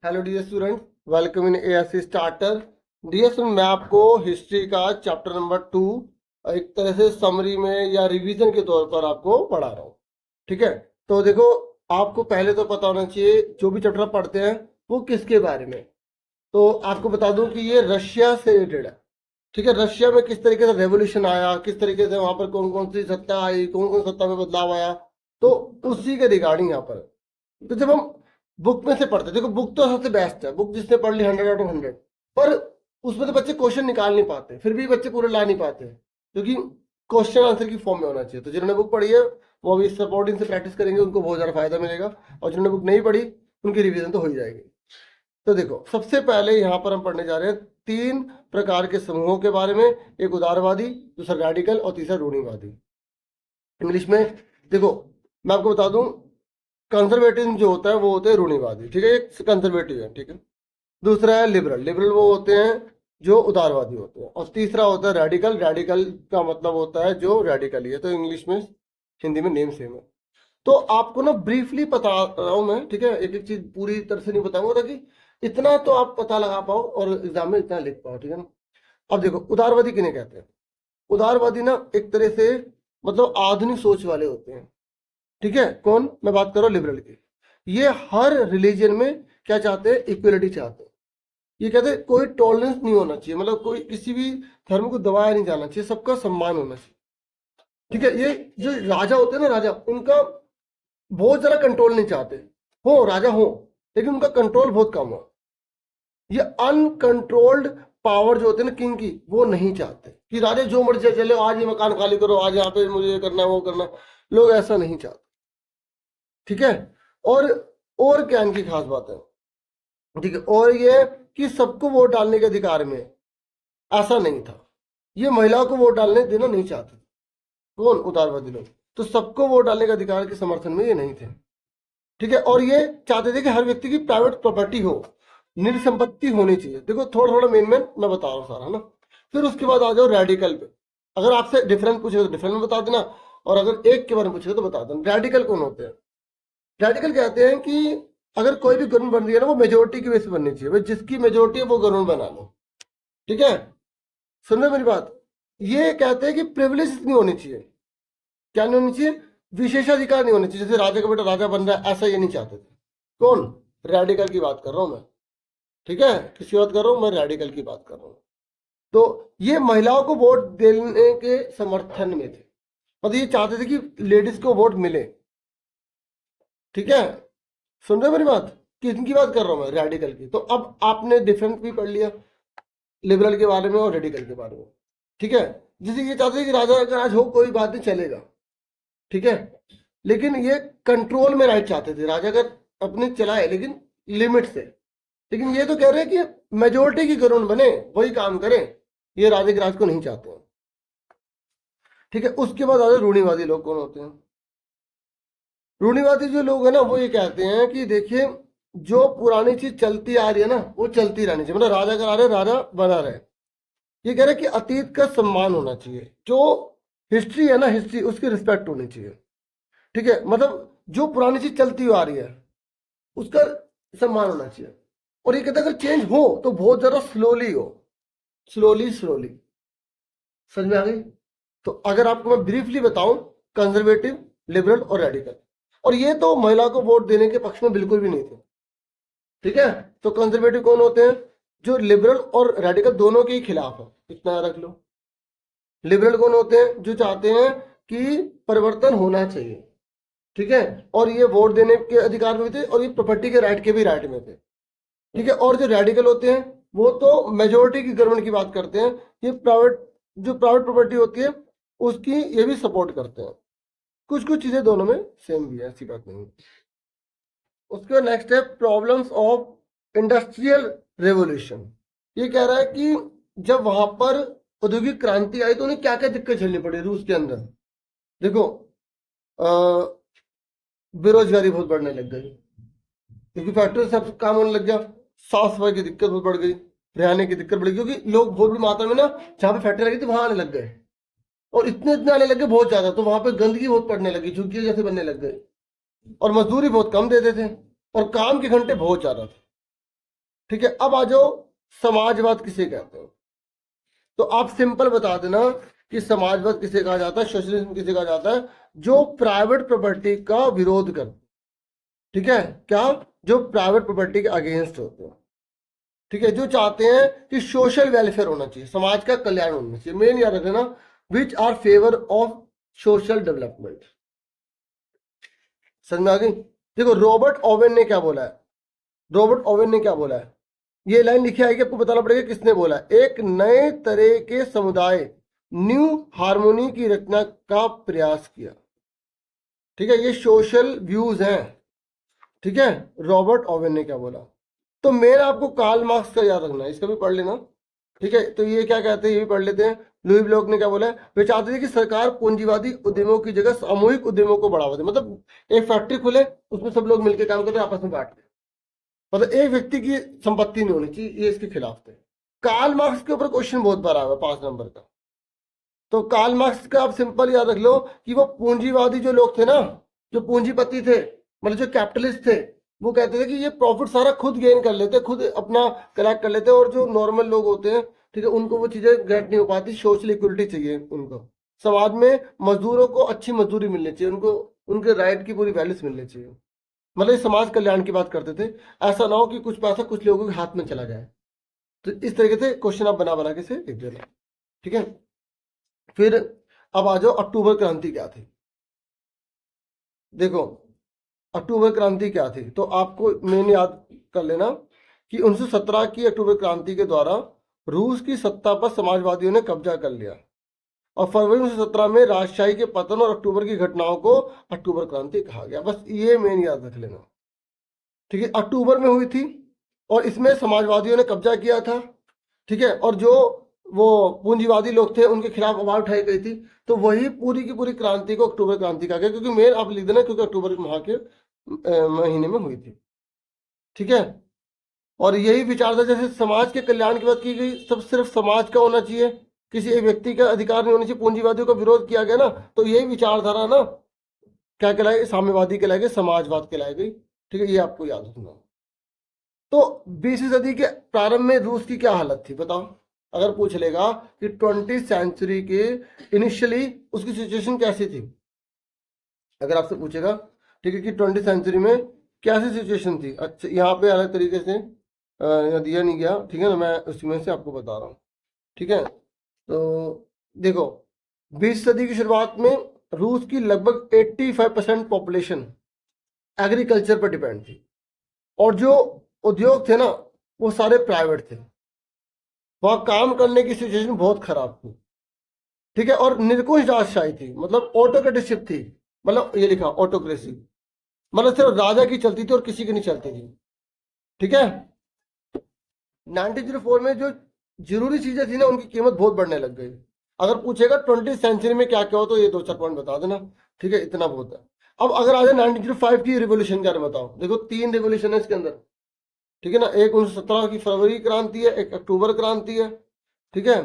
Hello dear student, welcome in ASC starter. Dear student, मैं आपको history का chapter number 2 एक तरह से समरी में या रिवीजन के तौर पर आपको पढ़ा रहा हूँ। ठीक है, तो देखो, आपको पहले तो पता होना चाहिए जो भी चैप्टर पढ़ते हैं वो किसके बारे में। तो आपको बता दूं कि ये रशिया से रिलेटेड है। ठीक है, रशिया में किस तरीके से रेवोल्यूशन आया, किस तरीके से वहां पर कौन कौन सी सत्ता आई, कौन कौन सत्ता में बदलाव आया, तो उसी के रिगार्डिंग यहाँ पर। तो जब हम बुक में से पढ़ते हैं, देखो बुक तो सबसे बेस्ट है, बुक जिसने पढ़ ली 100 आउट ऑफ 100, पर उसमें तो बच्चे क्वेश्चन निकाल नहीं पाते, फिर भी बच्चे पूरे ला नहीं पाते क्योंकि क्वेश्चन आंसर की फॉर्म में होना चाहिए। तो जिन्होंने बुक पढ़ी है वो अभी सपोर्टिंग से प्रैक्टिस करेंगे, उनको बहुत ज़्यादा फायदा मिलेगा, और जिन्होंने बुक नहीं पढ़ी उनकी रिवीजन तो हो ही जाएगी। तो देखो, सबसे पहले यहाँ पर हम पढ़ने जा रहे हैं 3 प्रकार के समूहों के बारे में। एक उदारवादी, दूसरा रैडिकल और तीसरा रूढ़िवादी। इंग्लिश में देखो, मैं आपको बता दूं, कंजर्वेटिव जो होता है वो होते हैं रूढ़िवादी। ठीक है, एक कंजर्वेटिव है। ठीक है, दूसरा है लिबरल, लिबरल वो होते हैं जो उदारवादी होते हैं, और तीसरा होता है रेडिकल, रेडिकल का मतलब होता है जो रेडिकल ही है। तो इंग्लिश में, हिंदी में नेम सेम है। तो आपको ना ब्रीफली बता रहा हूं मैं, ठीक है, एक एक चीज पूरी तरह से नहीं बताऊंगा ताकि इतना तो आप पता लगा पाओ और एग्जाम में इतना लिख पाओ। ठीक है ना। अब देखो, उदारवादी किन्हें कहते हैं। उदारवादी ना एक तरह से मतलब आधुनिक सोच वाले होते हैं। ठीक है, कौन, मैं बात कर रहा हूँ लिबरल की। ये हर रिलीजन में क्या चाहते हैं, इक्वलिटी चाहते हैं। ये कहते हैं कोई टॉलरेंस नहीं होना चाहिए, मतलब कोई किसी भी धर्म को दबाया नहीं जाना चाहिए, सबका सम्मान होना चाहिए। ठीक है, ये जो राजा होते हैं ना, राजा, उनका बहुत ज्यादा कंट्रोल नहीं चाहते। हो राजा हो, लेकिन उनका कंट्रोल बहुत कम हो। ये अनकंट्रोल्ड पावर जो होते हैं ना किंग की, वो नहीं चाहते कि राजा जो मर्जी चले, आज ये मकान खाली करो, आज यहाँ पे मुझे ये करना है वो करना है। लोग ऐसा नहीं चाहते। ठीक है, और और क्या इनकी खास बात है। ठीक है, और ये कि सबको वोट डालने के अधिकार में, ऐसा नहीं था। ये महिलाओं को वोट डालने देना नहीं चाहते। कौन, उदारवादी लोग। तो सबको वोट डालने के अधिकार के समर्थन में ये नहीं थे। ठीक है, और ये चाहते थे कि हर व्यक्ति की प्राइवेट प्रॉपर्टी हो, निजी संपत्ति होनी चाहिए। देखो, थोड़ा थोड़ा मेन मेन मैं बता रहा हूँ सारा, है ना। फिर उसके बाद आ जाओ रेडिकल पे। अगर आपसे डिफरेंस पूछेगा तो डिफरेंस में बता देना, और अगर एक के बारे में पूछेगा तो बता देना। रेडिकल कौन होते हैं। रेडिकल कहते हैं कि अगर कोई भी गवर्नमेंट बन रही है ना, वो मेजोरिटी की बेस पे बननी चाहिए, भाई जिसकी मेजोरिटी है वो गवर्नमेंट बना लो। ठीक है, सुन रहे मेरी बात। ये कहते हैं कि प्रिविलेज नहीं होनी चाहिए। क्या नहीं होनी चाहिए, विशेषाधिकार नहीं होने चाहिए, जैसे राजा का बेटा राजा बन रहा है, ऐसा ये नहीं चाहते थे। कौन, रेडिकल की बात कर रहा हूं मैं। ठीक है, किसकी बात कर रहा हूं मैं, रेडिकल की बात कर रहा हूं। तो ये महिलाओं को वोट देने के समर्थन में थे, मतलब ये चाहते थे कि लेडीज को वोट मिले। ठीक है, सुन रहे हो मेरी बात, किसकी बात कर रहा हूं मैं, रेडिकल की। तो अब आपने डिफरेंस भी पढ़ लिया लिबरल के बारे में और रेडिकल के बारे में। ठीक है, जैसे ये चाहते थे कि राजा अगर आज हो कोई बात नहीं चलेगा। ठीक है, लेकिन ये कंट्रोल में राइट चाहते थे, राजा अगर अपने चलाए लेकिन लिमिट से। लेकिन ये तो कह रहे हैं कि मेजोरिटी की गवर्नमेंट बने, वही काम करें। ये राजा के राज को नहीं चाहते हैं। ठीक है, उसके बाद आते रूढ़िवादी लोग कौन होते हैं। रूढ़िवादी जो लोग हैं ना, वो ये कहते हैं कि देखिए, जो पुरानी चीज चलती आ रही है ना, वो चलती रहनी चाहिए, मतलब राजा अगर आ रहे, राजा बना रहे। ये कह रहे हैं कि अतीत का सम्मान होना चाहिए, जो हिस्ट्री है ना, हिस्ट्री उसकी रिस्पेक्ट होनी चाहिए। ठीक है, मतलब जो पुरानी चीज चलती हुई आ रही है उसका सम्मान होना चाहिए। और ये कहते हैं अगर चेंज हो तो बहुत ज्यादा स्लोली हो, स्लोली स्लोली। समझ में आ गई। तो अगर आपको मैं ब्रीफली बताऊं, कंजर्वेटिव, लिबरल और रेडिकल। और ये तो महिला को वोट देने के पक्ष में बिल्कुल भी नहीं थे। ठीक है, तो कंजर्वेटिव कौन होते हैं, जो लिबरल और रेडिकल दोनों के ही खिलाफ है, इतना रख लो। लिबरल कौन होते हैं, जो चाहते हैं कि परिवर्तन होना चाहिए। ठीक है, और ये वोट देने के अधिकार में थे, और ये प्रॉपर्टी के राइट के भी राइट में थे। ठीक है, और जो रेडिकल होते हैं वो तो मेजोरिटी की गवर्नमेंट की बात करते हैं, ये प्राइवेट, जो प्राइवेट प्रॉपर्टी होती है उसकी ये भी सपोर्ट करते हैं। कुछ कुछ चीजें दोनों में सेम भी है, ऐसी बात नहीं। उसके बाद नेक्स्ट है प्रॉब्लम्स ऑफ इंडस्ट्रियल रेवोल्यूशन। ये कह रहा है कि जब वहां पर औद्योगिक क्रांति आई तो उन्हें क्या क्या दिक्कत झेलनी पड़ी रूस के अंदर। देखो, बेरोजगारी बहुत बढ़ने लग गई, क्योंकि फैक्ट्री सब काम होने लग गया। साफ सफाई की दिक्कत बहुत बढ़ गई, रहने की दिक्कत बढ़ गई, क्योंकि लोग बहुत बड़ी मात्रा में ना जहाँ पे फैक्ट्री लगी थी वहां आने लग गए, और इतने आने लग गए बहुत ज्यादा, तो वहां पे गंदगी बहुत पड़ने लगी, झुग्गियां जैसे बनने लग गए, और मजदूरी बहुत कम देते थे, और काम के घंटे बहुत ज्यादा थे। ठीक है, अब आ जाओ समाजवाद किसे कहते हैं। तो आप सिंपल बता देना कि समाजवाद किसे कहा जाता है, सोशलिज्म किसे कहा जाता है, जो प्राइवेट प्रॉपर्टी का विरोध कर, ठीक है, क्या, जो प्राइवेट प्रॉपर्टी के अगेंस्ट होते हैं, ठीक है, जो चाहते हैं कि सोशल वेलफेयर होना चाहिए, समाज का कल्याण होना चाहिए, मेन याद रखना, which our favour of social development. समझ में आ गई। देखो रॉबर्ट ओवेन ने क्या बोला है, रॉबर्ट ओवेन ने क्या बोला है, ये लाइन लिखी आएगी, आपको बताना पड़ेगा किसने बोला है। एक नए तरह के समुदाय, न्यू हार्मोनी की रचना का प्रयास किया, ठीक है, ये सोशल व्यूज हैं, ठीक है, रॉबर्ट ओवेन ने क्या बोला। तो मेन आपको कार्ल मार्क्स का याद रखना है, इसका भी पढ़ लेना, ठीक है। तो ये क्या कहते हैं, ये भी पढ़ लेते हैं। लुई ब्लॉक ने क्या बोला है, वे चाहते थे कि सरकार पूंजीवादी उद्यमों की जगह सामूहिक उद्यमों को बढ़ावा दे, मतलब एक फैक्ट्री खुले, उसमें सब लोग मिलकर काम करते आपस में बांट लें, मतलब एक व्यक्ति की संपत्ति नहीं होनी चाहिए, ये इसके खिलाफ थे। कार्ल मार्क्स के ऊपर क्वेश्चन बहुत बार आया 5 नंबर का। तो कार्ल मार्क्स का आप सिंपल याद रख लो कि वो पूंजीवादी जो लोग थे ना, जो पूंजीपति थे, मतलब जो कैपिटलिस्ट थे, वो कहते थे कि ये प्रॉफिट सारा खुद गेन कर लेते, खुद अपना कलेक्ट कर लेते, और जो नॉर्मल लोग होते हैं, ठीक है, उनको वो चीजें गेट नहीं हो पाती, सोशल इक्वलिटी चाहिए उनको, समाज में मजदूरों को अच्छी मजदूरी मिलनी चाहिए, उनको उनके राइट की पूरी वैल्यूज मिलनी चाहिए, मतलब ये समाज कल्याण की बात करते थे। ऐसा ना हो कि कुछ पैसा कुछ लोगों के हाथ में चला जाए। तो इस तरीके से क्वेश्चन आप बना बना के से लिख देना, ठीक है। फिर अब आ जाओ अक्टूबर क्रांति क्या थी। देखो अक्टूबर क्रांति क्या थी, तो आपको मेन याद कर लेना कि 1917 की अक्टूबर क्रांति के द्वारा रूस की सत्ता पर समाजवादियों ने कब्जा कर लिया, और फरवरी 1917 में राजशाही के पतन और अक्टूबर की घटनाओं को अक्टूबर क्रांति कहा गया। बस ये मेन याद रख लेना, ठीक है। अक्टूबर में हुई थी और इसमें समाजवादियों ने कब्जा किया था, ठीक है, और जो वो पूंजीवादी लोग थे उनके खिलाफ आवाज उठाई गई थी। तो वही पूरी की पूरी क्रांति को अक्टूबर क्रांति कहा गया, क्योंकि मेन आप लिख देना क्योंकि अक्टूबर माह के महीने में हुई थी, ठीक है। और यही विचारधारा, जैसे समाज के कल्याण की बात की गई, सब सिर्फ समाज का होना चाहिए, किसी एक व्यक्ति का अधिकार नहीं होना चाहिए, पूंजीवादियों का विरोध किया गया ना, तो यही विचारधारा ना क्या कहलाएगी, साम्यवादी कहलाएगी, समाजवाद कहलाएगी, ठीक है, ये आपको याद रखना। तो 20वीं सदी के प्रारंभ में रूस की क्या हालत थी बताओ, अगर पूछ लेगा कि 20th सेंचुरी के इनिशियली उसकी सिचुएशन कैसी थी, अगर आपसे पूछेगा, ठीक है, कि 20th सेंचुरी में कैसी सिचुएशन थी। अच्छा यहाँ पे अलग तरीके से दिया नहीं गया, ठीक है ना, मैं उसमें से आपको बता रहा हूँ, ठीक है। तो देखो 20 सदी की शुरुआत में रूस की लगभग 85% पॉपुलेशन एग्रीकल्चर पर डिपेंड थी, और जो उद्योग थे ना वो सारे प्राइवेट थे, वहां काम करने की सिचुएशन बहुत खराब थी, ठीक है, और निरंकुश राजशाही थी, मतलब ऑटोक्रेटिशिप थी, मतलब ये लिखा ऑटोक्रेसी, मतलब सिर्फ राजा की चलती थी और किसी की नहीं चलती थी, ठीक है। 1904 में जो जरूरी चीजें थी ना उनकी कीमत बहुत बढ़ने लग गई। अगर पूछेगा 20th सेंचुरी में क्या क्या हो, तो ये 2-4 पॉइंट बता देना, ठीक है, इतना बहुत है। अब अगर आ जाए 1905 की रिवोल्यूशन के बारे में बताओ, देखो 3 रिवोल्यूशन है इसके अंदर, ठीक है ना, एक 1917 की फरवरी क्रांति है, एक अक्टूबर क्रांति है, ठीक है,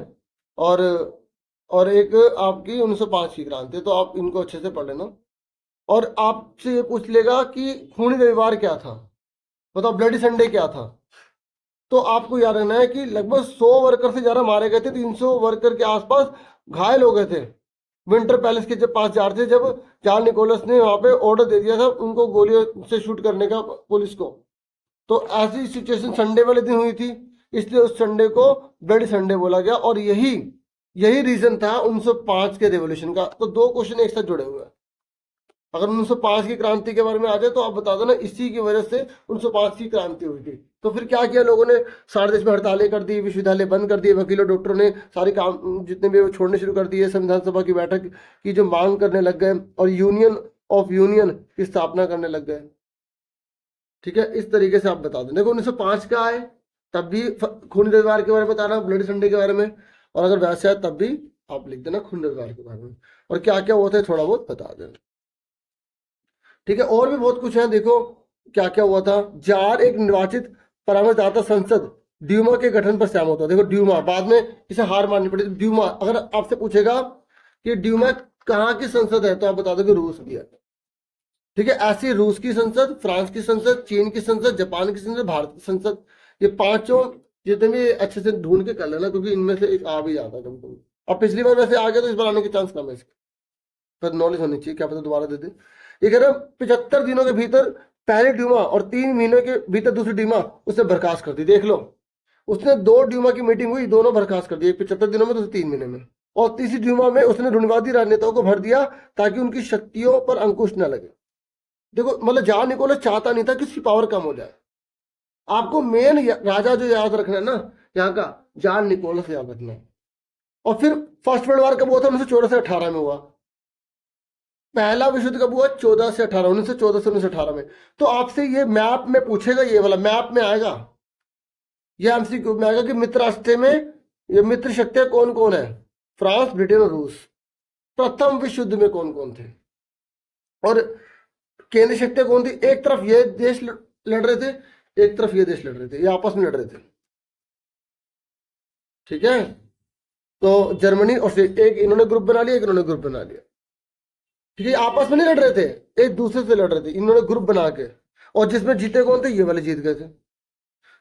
और एक आपकी 1905 की क्रांति है। तो आप इनको अच्छे से पढ़ लेना। और आपसे ये पूछ लेगा कि खूनी रविवार क्या था, बताओ ब्लडी संडे क्या था। तो आपको याद रखना है कि लगभग 100 वर्कर से ज्यादा मारे गए थे, 300 वर्कर के आसपास घायल हो गए थे विंटर पैलेस के जब पास जा रहे थे, जब चार्ल्स निकोलस ने वहां पे ऑर्डर दे दिया था उनको गोलियों से शूट करने का पुलिस को। तो ऐसी सिचुएशन संडे वाले दिन हुई थी, इसलिए उस संडे को ब्लडी संडे बोला गया, और यही रीजन था 1905 के रेवोल्यूशन का। तो 2 क्वेश्चन एक साथ जुड़े हुए हैं। अगर 1905 की क्रांति के बारे में आ जाए तो आप बता दो ना, इसी की वजह से 1905 की क्रांति हुई थी। तो फिर क्या किया लोगों ने, सारे देश में हड़तालें कर दी, विश्वविद्यालय बंद कर दिए, वकीलों डॉक्टरों ने सारी काम जितने भी वो छोड़ने शुरू कर दिए, संविधान सभा की बैठक की जो मांग करने लग गए, और यूनियन ऑफ यूनियन की स्थापना करने लग गए, ठीक है। इस तरीके से आप बता दें। देखो 1905 का आए तब भी खूनी रविवार के बारे में बताना, ब्लडी संडे के बारे में, और अगर वैसे आए तब भी आप लिख देना खूनी रविवार के बारे में, और क्या क्या हुआ था थोड़ा बहुत बता देना, ठीक है। और भी बहुत कुछ है, देखो क्या क्या हुआ था। जार एक निर्वाचित परामर्शदाता संसद ड्यूमा के गठन पर सहमत हुआ। देखो ड्यूमा, बाद में इसे हार माननी पड़ी। ड्यूमा अगर आपसे पूछेगा कि ड्यूमा कहाँ की संसद है, तो आप बता दोगे रूस की है, ठीक है। ऐसी रूस की संसद, फ्रांस की संसद, चीन की संसद, जापान की संसद, भारत की संसद, ये पांचों जितने भी अच्छे से ढूंढ के कर लेना, क्योंकि इनमें से एक आ भी जाता है कभी कभी। अब पिछली बार वैसे आ गया तो इस बार आने के चांस कम है इसके, पर नॉलेज होनी चाहिए, क्या पता दोबारा दे दे। ये कह रहा 75 दिनों के भीतर पहले ड्यूमा और 3 महीनों के भीतर दूसरी ड्यूमा उसने बर्खास्त कर दी। देख लो, उसने 2 ड्यूमा की मीटिंग हुई, दोनों बर्खास्त कर दी, एक 75 दिनों में, दूसरे 3 महीने में। और तीसरी ड्यूमा में उसने रूढ़िवादी राजनेताओं को भर दिया ताकि उनकी शक्तियों पर अंकुश न लगे। देखो मतलब जॉन निकोलस चाहता नहीं था कि उसकी पावर कम हो जाए। आपको मेन राजा जो याद रखना है ना यहाँ का, जॉन निकोलस याद रखना है। और फिर फर्स्ट वर्ल्ड वॉर कब हुआ था? 1914 से 18 में हुआ। पहला विश्व युद्ध कब हुआ? 14 से 18, 1914 से 1918 में। तो आपसे ये मैप में पूछेगा, ये वाला मैप में आएगा, ये एमसीक्यू में आएगा कि मित्र राष्ट्र में ये मित्र शक्तियां कौन कौन है, फ्रांस, ब्रिटेन और रूस। प्रथम विश्व युद्ध में कौन कौन थे और केंद्रीय शक्तियां कौन थी? एक तरफ ये देश लड़ रहे थे, एक तरफ ये देश लड़ रहे थे, ये आपस में लड़ रहे थे। ठीक है, तो जर्मनी और एक इन्होंने ग्रुप बना लिया, एक इन्होंने ग्रुप बना लिया। ठीक है, आपस में नहीं लड़ रहे थे, एक दूसरे से लड़ रहे थे, इन्होंने ग्रुप बना के। और जिसमें जीते कौन थे? ये वाले जीत गए थे।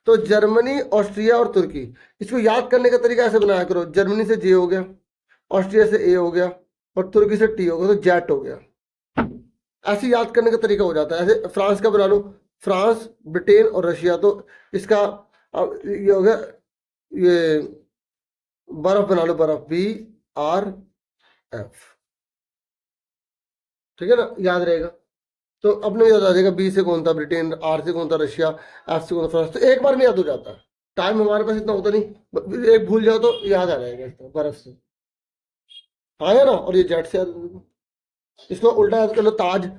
तो जर्मनी, ऑस्ट्रिया और तुर्की, इसको याद करने का तरीका ऐसे बनाया करो, जर्मनी से जे हो गया, ऑस्ट्रिया से ए हो गया और तुर्की से टी हो गया, तो जेट हो गया। ऐसे याद करने का तरीका हो जाता है। ऐसे फ्रांस का बना लो, फ्रांस, ब्रिटेन और रशिया, तो इसका ये हो गया, ये बर्फ बना लो, बर्फ, BRF। ठीक है ना, याद रहेगा। तो अपने याद आ जाएगा, बी से कौन था ब्रिटेन, आर से कौन था रशिया, एफ से कौन था फ्रांस। तो एक बार में याद हो जाता है, टाइम हमारे पास इतना होता नहीं, एक भूल जाओ तो याद आ जाएगा इसका, बर्फ से आया ना। और ये जेट से याद, इसको उल्टा याद कर लो, ताज,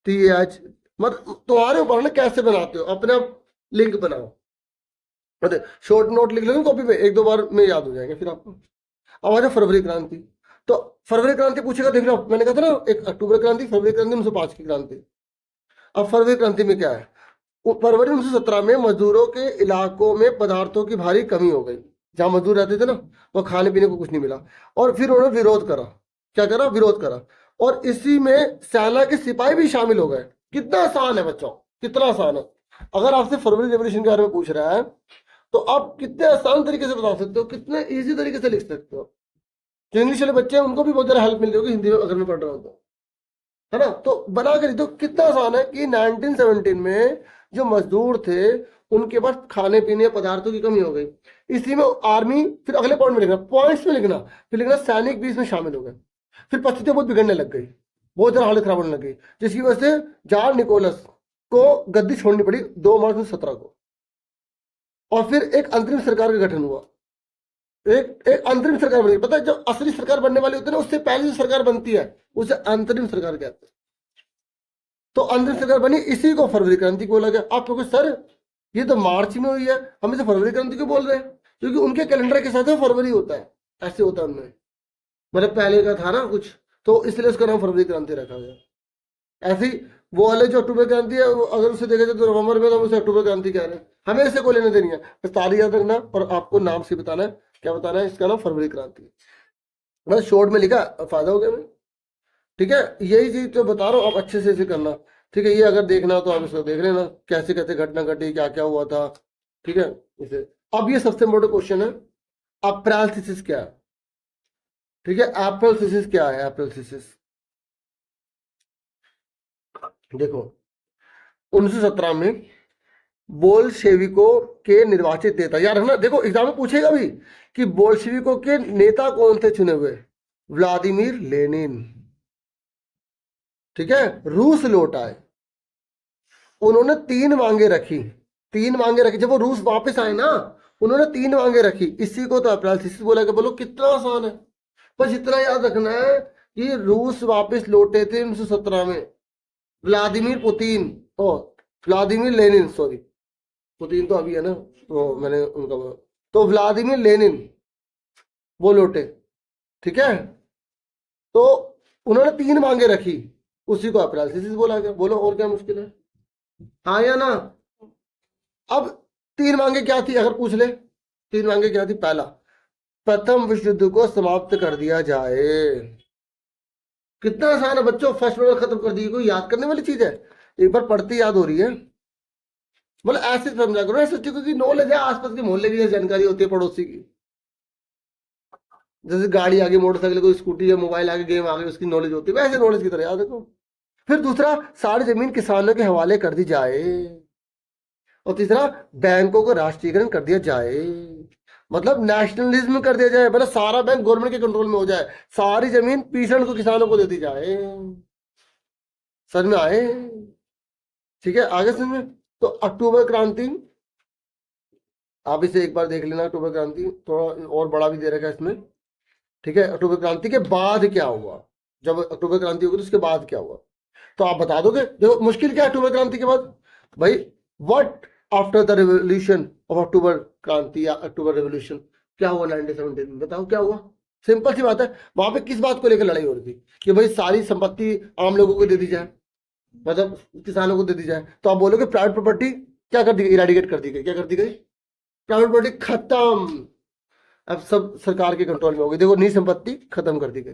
TH। मत तुम्हारे ऊपर ना कैसे बनाते हो, अपने आप लिंक बनाओ। शॉर्ट नोट लिख लो कॉपी पे, 1-2 बार में याद हो जाएंगे फिर आपको। अब आ जाओ फरवरी क्रांति। तो फरवरी क्रांति पूछेगा, देख लो मैंने कहा था ना, 1 अक्टूबर क्रांति, फरवरी क्रांति, 1905 की क्रांति। अब फरवरी क्रांति में क्या है? फरवरी 1917 में मजदूरों के इलाकों में पदार्थों की भारी कमी हो गई। जहां मजदूर रहते थे ना, वो खाने पीने को कुछ नहीं मिला, और फिर उन्होंने विरोध करा। क्या करा? विरोध करा। और इसी में सेना के सिपाही भी शामिल हो गए। कितना आसान है बच्चों, कितना आसान है। अगर आपसे फरवरी रेवोल्यूशन के बारे में पूछ रहा है तो आप कितने आसान तरीके से बता सकते हो, कितने इजी तरीके से लिख सकते हो। जो इंग्लिश वाले बच्चे हैं उनको भी बहुत ज्यादा हेल्प मिलती होगी हिंदी में अगर मैं पढ़ रहा हूँ तो, है ना। तो बना कर तो कितना आसान है कि 1917 में जो मजदूर थे उनके पास खाने पीने पदार्थों की कमी हो गई। इसी में आर्मी, फिर अगले पॉइंट में लिखना, पॉइंट्स में लिखना, फिर लिखना सैनिक भी इसमें शामिल हो गए। फिर परिस्थितियां बहुत बिगड़ने लग गई, बहुत ज्यादा हालत खराब होने लग गई, जिसकी वजह से जॉन निकोलस को गद्दी छोड़नी पड़ी 2 मार्च 1917 को। और फिर एक अंतरिम सरकार का गठन हुआ। एक अंतरिम सरकार बनी। पता है, जो असली सरकार बनने वाली होती है ना, उससे पहले जो सरकार बनती है उसे अंतरिम सरकार कहते हैं। तो अंतरिम सरकार बनी, इसी को फरवरी क्रांति बोला गया। आप कहोगे सर ये तो मार्च में हुई है, हम इसे फरवरी क्रांति क्यों बोल रहे हैं? क्योंकि उनके कैलेंडर के साथ फरवरी होता है, ऐसे होता है उनमें, मतलब पहले का था ना कुछ, तो इसलिए उसका नाम फरवरी क्रांति रखा गया। ऐसे ही वो वाले जो अक्टूबर क्रांति है, अगर उसे देखा जाए तो नवंबर में, तो हम उसे अक्टूबर क्रांति कह रहे हैं। हमें इससे कोई लेने देनी है, बस तारीख याद रखना और आपको नाम से बताना है, क्या बताना है, इसका नाम फरवरी क्रांति। बस शॉर्ट में लिखा, फायदा हो गया मैं। ठीक है, यही चीज तो बता रहा हूँ, आप अच्छे से इसे करना। ठीक है, ये अगर देखना तो आप इसको देख लेना, कैसे कैसे घटना घटी, क्या क्या हुआ था। ठीक है, इसे अब ये सबसे इम्पोर्टेंट क्वेश्चन है, अप्रैल क्या है? ठीक है, अप्रैल क्या है? अप्रैल देखो 1917 में बोल्शेविकों के निर्वाचित नेता, यार है ना, देखो एग्जाम में पूछेगा भी कि बोल्शेविकों के नेता कौन थे चुने हुए? Vladimir Lenin. ठीक है, रूस लौट आए, उन्होंने 3 मांगे रखी, 3 मांगे रखी। जब वो रूस वापस आए ना, उन्होंने 3 मांगे रखी, इसी को तो अप्रैल बोला गया। बोलो कितना आसान है, बस इतना याद रखना है कि रूस वापस लौटे थे 1917 में। व्लादिमीर पुतिन, ओ व्लादिमीर लेनिन, सॉरी पुतिन तो अभी है ना, तो मैंने उनका तो व्लादिमीर लेनिन वो लौटे। ठीक है, तो उन्होंने 3 मांगे रखी, उसी को अप्रैल बोला गया। बोलो और क्या मुश्किल है, हाँ या ना। अब 3 मांगे क्या थी अगर पूछ ले? 3 मांगे क्या थी? पहला, प्रथम विश्व युद्ध को समाप्त कर दिया जाए। कितना आसान है बच्चों, फर्स्ट वर्ल्ड खत्म कर दी, कोई याद करने वाली चीज है? एक बार पढ़ते याद हो रही है। मतलब ऐसे समझा करो, ऐसे क्योंकि नॉलेज है, आसपास के मोहल्ले की जानकारी होती है, पड़ोसी की, जैसे गाड़ी आ गई, मोटरसाइकिल, कोई स्कूटी या मोबाइल आ गई, गेम आ गई, उसकी नॉलेज होती है, वैसे नॉलेज की तरह याद रखो। फिर दूसरा, सारी जमीन किसानों के हवाले कर दी जाए। और तीसरा, बैंकों को राष्ट्रीयकरण कर दिया जाए, मतलब नेशनलिज्म कर दिया जाए, मतलब सारा बैंक गवर्नमेंट के कंट्रोल में हो जाए, सारी जमीन पीछड़ को किसानों को दे दी जाए। समझ में आए? ठीक है, आगे समझ में। तो अक्टूबर क्रांति, आप इसे एक बार देख लेना, अक्टूबर क्रांति थोड़ा और बड़ा भी दे रखा है इसमें। ठीक है, अक्टूबर क्रांति के बाद क्या हुआ, जब अक्टूबर क्रांति होगी तो उसके बाद क्या हुआ, तो आप बता दोगे। देखो मुश्किल क्या है अक्टूबर क्रांति के बाद भाई, what after the revolution of October क्रांति या अक्टूबर रेवोल्यूशन, क्या हुआ 1917 में, बताओ क्या हुआ। सिंपल सी बात है, वहां पे किस बात को लेकर लड़ाई हो रही थी कि भाई सारी संपत्ति आम लोगों को दे दी जाए, मतलब किसानों को दे दी जाए। तो आप बोलोगे प्राइवेट प्रॉपर्टी क्या कर दी गई, इरेडिकेट कर दी गई, क्या कर दी गई, प्राइवेट प्रॉपर्टी खत्म, अब सब सरकार के कंट्रोल में हो गई। देखो नी संपत्ति खत्म कर दी गई।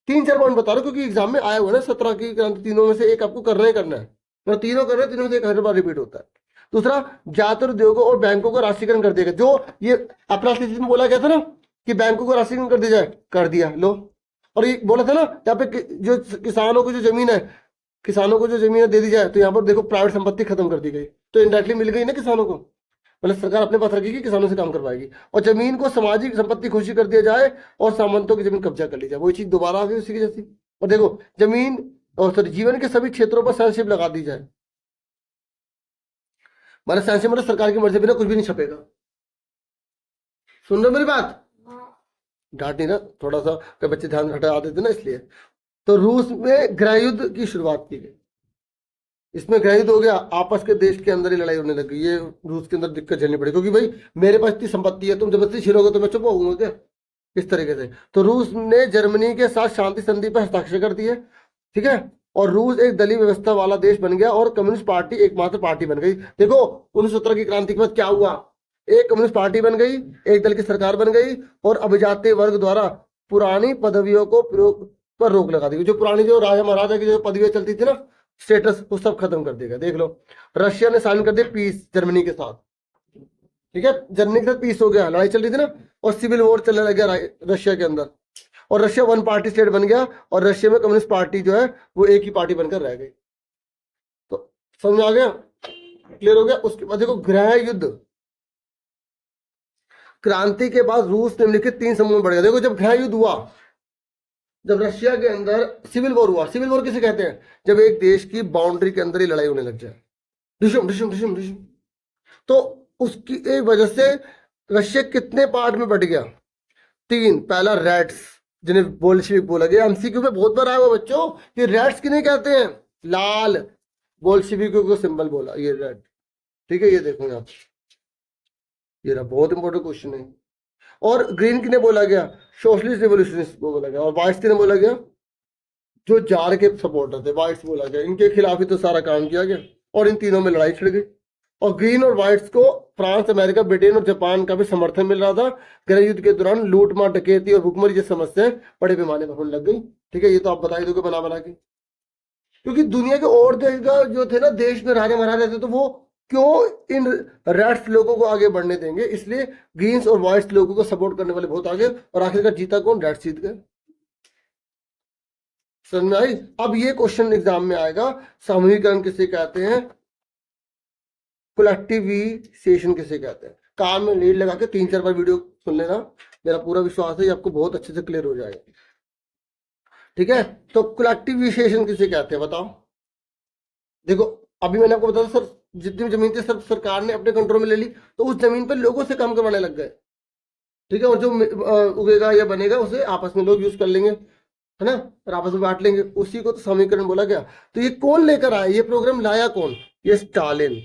3-4 पॉइंट बता रहा हूँ क्योंकि एग्जाम में आया हुआ ना, 17 की क्रांति, तीनों में से एक आपको करना ही करना है, मतलब तीनों कर रहे हैं, तीनों में से एक हर बार रिपीट होता है। दूसरा, ज्यादातर उद्योगों और बैंकों को राष्ट्रीयकरण कर देगा, जो ये अपना में बोला गया था ना कि बैंकों को राष्ट्रीयकरण कर दिया जाए, कर दिया लो। और ये बोला था ना यहाँ पे जो किसानों को जो जमीन है, किसानों को जो जमीन दे दी जाए, तो यहाँ पर देखो प्राइवेट संपत्ति खत्म कर दी गई, तो इनडायरेक्टली मिल गई ना किसानों को, मतलब सरकार अपने पास रखेगी, किसानों से काम करवाएगी। और जमीन को सामाजिक संपत्ति घोषित कर दिया जाए और सामंतों की जमीन कब्जा कर ली जाए, वही चीज दोबारा आ गई उसी की जैसी। और देखो जमीन और सॉरी जीवन के सभी क्षेत्रों पर सेंसरशिप लगा दी जाए, मतलब सेंसरशिप मतलब सरकार की मर्जी बिना कुछ भी नहीं छपेगा। सुन रहे मेरी बात, डांटी ना थोड़ा सा, कई बच्चे ध्यान हटा देते ना इसलिए। तो रूस में गृह युद्ध की शुरुआत की गई, इसमें गृह युद्ध हो गया, आपस के देश के अंदर ही लड़ाई होने लगी, ये रूस के अंदर दिक्कत झेलनी पड़ी, क्योंकि भाई मेरे पास इतनी संपत्ति है, तुम जबरदस्ती छीनोगे तो मैं चुप होऊंगा क्या, इस तरीके से। तो रूस ने जर्मनी के साथ शांति संधि पर हस्ताक्षर कर दिए, ठीक है, और रूस एक दलीय व्यवस्था वाला देश बन गया और कम्युनिस्ट पार्टी एकमात्र पार्टी बन गई। देखो 1917 की क्रांति के बाद क्या हुआ, एक कम्युनिस्ट पार्टी बन गई, एक दल की सरकार बन गई, और अभिजात्य वर्ग द्वारा पुरानी पदवियों को प्रयोग पर रोक लगा दी गई। जो पुरानी जो राजा महाराजा की जो पदवियां चलती थी ना, स्टेटस, वो सब खत्म कर देगा। देख लो, रशिया ने साइन कर दिया पीस जर्मनी के साथ, ठीक है, जर्मनी के साथ पीस हो गया, लड़ाई चल रही थी ना, और सिविल वॉर चलने लग गया रशिया के अंदर, और रशिया वन पार्टी स्टेट बन गया, और रशिया में कम्युनिस्ट पार्टी जो है वो एक ही पार्टी बनकर रह गई। तो समझ आ गया, क्लियर हो गया। उसके बाद देखो गृह युद्ध, क्रांति के बाद रूस निम्नलिखित 3 समूह में बढ़ गया। देखो जब गृह युद्ध हुआ, जब रशिया के अंदर सिविल वॉर हुआ, सिविल वॉर किसे कहते हैं, जब एक देश की बाउंड्री के अंदर ही लड़ाई होने लग जाए, डिशुम डिशुम डिशुम डिशुम, तो उसकी एक वजह से रशिया कितने पार्ट में बट गया, 3। पहला रेड्स, जिन्हें बोल्शेविक बोला गया, एमसीक्यू में बहुत बार आया हुआ बच्चों कि रेड्स किन्हें कहते हैं, लाल, बोल्शेविकों को सिंबल बोला, ये रेड, ठीक है, ये देखो यहाँ, ये रहा, बहुत इंपॉर्टेंट क्वेश्चन है। और ग्रीन किन्हें बोला गया, सोशलिस्ट रिवोल्यूशनिस्ट को बोला गया, और व्हाइट्स किन्हें बोला गया, जो जार के सपोर्टर थे, व्हाइट्स बोला गया, इनके खिलाफ ही तो सारा काम किया गया, और इन तीनों में लड़ाई छिड़ गई। और ग्रीन और व्हाइट्स को फ्रांस, अमेरिका, ब्रिटेन और जापान का भी समर्थन मिल रहा था। गृह युद्ध के दौरान लूटमार, डकैती और भुखमरी जैसी समस्याएं बड़े पैमाने पर होने लग गई, ठीक है, ये तो आप बता ही दोगे बना बना के, क्योंकि दुनिया के और देश का जो थे ना, देश में राजा महाराजा थे, तो वो क्यों इन रेड्स लोगों को आगे बढ़ने देंगे, इसलिए ग्रीन्स और व्हाइट्स लोगों को सपोर्ट करने वाले बहुत आगे, और आखिरकार जीता कौन, रेड्स जीत गए। समझ में आई? अब ये क्वेश्चन एग्जाम में आएगा, सामूहिकरण किसे कहते हैं, कोलेक्टिविजेशन किसे कहते हैं। कान में लीड लगा के 3-4 बार वीडियो सुन लेना, मेरा पूरा विश्वास है ये आपको बहुत अच्छे से क्लियर हो जाएगा, ठीक है। तो कोलेक्टिविजेशन किसे कहते हैं बताओ। देखो अभी मैंने आपको बताया सर, जितनी भी जमीन थी सब सरकार ने अपने कंट्रोल में ले ली, तो उस जमीन पर लोगों से काम करवाने लग गए, ठीक है, और जो उगेगा या बनेगा उसे आपस में लोग यूज कर लेंगे, है ना, और आपस में बांट लेंगे, उसी को तो सामूहिकरण बोला गया। तो ये कौन लेकर आया, ये प्रोग्राम लाया कौन, ये स्टालिन,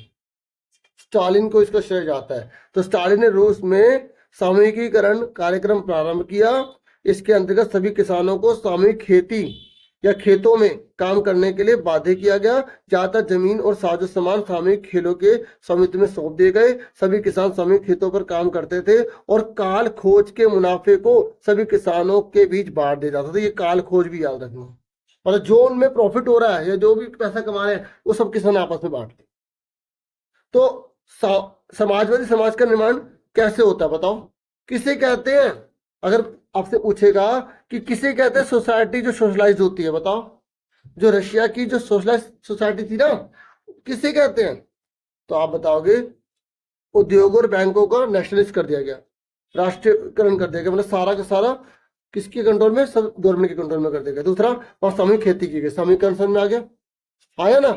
स्टालिन को इसका श्रेय जाता है। तो स्टालिन ने रूस में सामूहिकीकरण कार्यक्रम प्रारंभ किया, इसके अंतर्गत सभी किसानों को सामूहिक खेती या खेतों में काम करने के लिए बाध्य किया गया, ज्यादातर जमीन और साजो सामान सामूहिक खेलों के स्वामित्व में सौंप दिए गए, सभी किसान सामूहिक खेतों पर काम करते थे, और काल खोज के मुनाफे को सभी किसानों के बीच बांट दिया जाता था। ये काल खोज भी याद रखना, मतलब जो उनमें प्रॉफिट हो रहा है या जो भी पैसा कमा रहे हैं वो सब किसान आपस में बांटते। तो समाजवादी समाज का निर्माण कैसे होता है बताओ, किसे कहते हैं? अगर आपसे पूछेगा कि किसे कहते हैं सोसाइटी जो सोशलाइज होती है, बताओ। जो रशिया की जो सोशलाइज सोसाइटी थी ना, किसे कहते हैं? तो आप बताओगे उद्योग और बैंकों को नेशनलाइज कर दिया गया, राष्ट्रीयकरण कर दिया गया, मतलब सारा का सारा किसके कंट्रोल में? सब गवर्नमेंट के कंट्रोल में कर दिया गया। दूसरा, और सामूहिक खेती की गई, सामूहिक कंसर्न में आ गया, आया ना।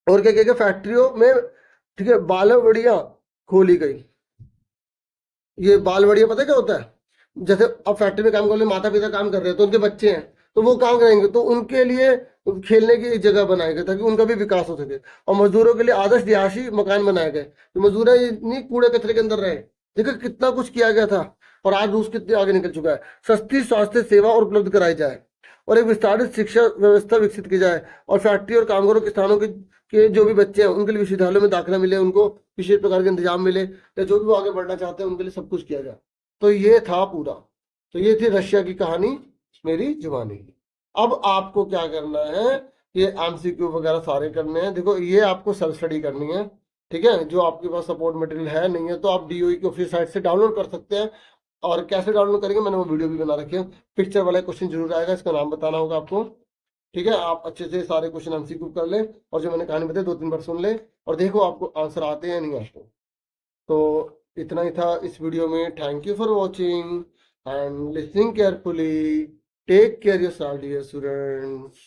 और क्या किया गया? फैक्ट्रियों में, ठीक है, बालवाड़ियां खोली गई। ये बालवाड़ियां पता है क्या होता है? जैसे अब फैक्ट्री में काम करने माता पिता काम कर रहे हैं तो उनके बच्चे हैं, तो वो काम करेंगे, तो उनके लिए खेलने की एक जगह बनाई गई ताकि उनका भी विकास हो सके। और मजदूरों के लिए आदर्श रिहायशी मकान बनाए गए, तो मजदूर नहीं कूड़े कचरे के अंदर रहे। देखो कितना कुछ किया गया था। और आज रूस कितने आगे निकल चुका है। सस्ती स्वास्थ्य सेवा और उपलब्ध कराई जाए, और एक विस्तारित शिक्षा व्यवस्था विकसित की जाए, और फैक्ट्री और कामगारों किसानों के जो भी बच्चे हैं उनके लिए विश्वविद्यालयों में दाखिला मिले, उनको विशेष प्रकार के इंतजाम मिले, या जो भी वो आगे बढ़ना चाहते हैं उनके लिए सब कुछ किया जाए। तो ये था पूरा। तो ये थी रशिया की कहानी, मेरी जुबानी। अब आपको क्या करना है? ये एमसीक्यू वगैरह सारे करने हैं। देखो ये आपको सेल्फ स्टडी करनी है, ठीक है। जो आपके पास सपोर्ट मटेरियल है नहीं है तो आप डीओई की ऑफिशियल साइट से डाउनलोड कर सकते हैं। और कैसे डाउनलोड करेंगे, मैंने वो वीडियो भी बना रखी है। पिक्चर वाला क्वेश्चन जरूर आएगा, इसका नाम बताना होगा आपको, ठीक है। आप अच्छे से सारे क्वेश्चन एमसीक्यू कर ले, और जो मैंने कहानी बताई 2-3 बार सुन ले, और देखो आपको आंसर आते हैं या नहीं आते। तो इतना ही था इस वीडियो में। Thank you for watching and listening carefully. Take care yourself dear students.